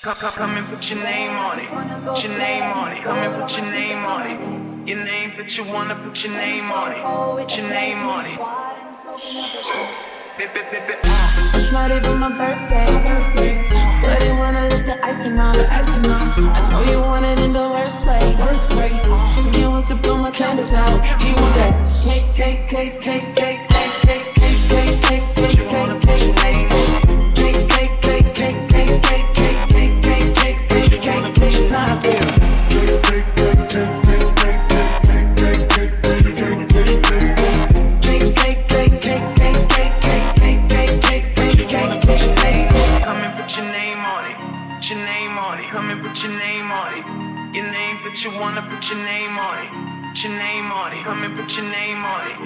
Come and put your name on it. Put your name on it. Come and put your name on it. Your name that you wanna put your name on it. Put your name on it. It's not even my birthday, but they wanna lick the icing off. I know you want it in the worst way. Can't wait to blow my candles out. He want that cake, cake, cake, cake, cake, cake, cake, cake, cake, cake, cake, cake, cake, cake. That you wanna put your name on it. Put your name on it. Come and put your name on it.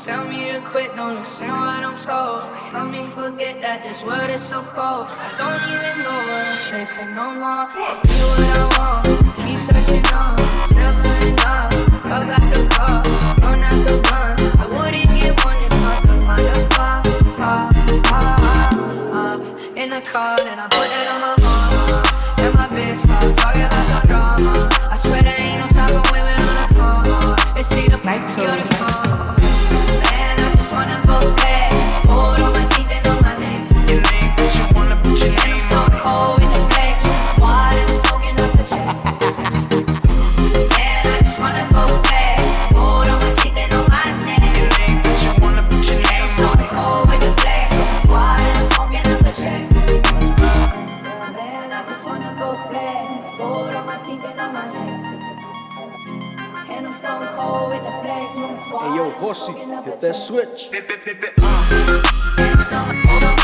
Tell me to quit, don't listen what I'm told. Help me forget that this world is so cold. I don't even know what I'm chasing no more. Tell me what I want, just keep searching on. It's never enough, call back the call, don't have to run. I wouldn't get one if I could find a far, in the car, then I put that on my mama. And my bitch car, talking about some drama. I swear there ain't no time for women on the car. It's either NAILTO. you're the car. Wanna go fast, hold on my teeth and on my neck. Your name, but you wanna put your name on it. And I'm stone cold with the flex, with the squad and I'm smoking up the check. And I just wanna go fast, hold on my teeth and on my neck. Your name, but you wanna put your name on it. And I'm stone cold with the flex, with the squad and I'm smoking up the check. Man, I just wanna go fast, hold on my teeth and on my neck. And I'm stone cold with the flex, with the squad. Hey yo, Horsey, hit that switch. And I'm stone cold.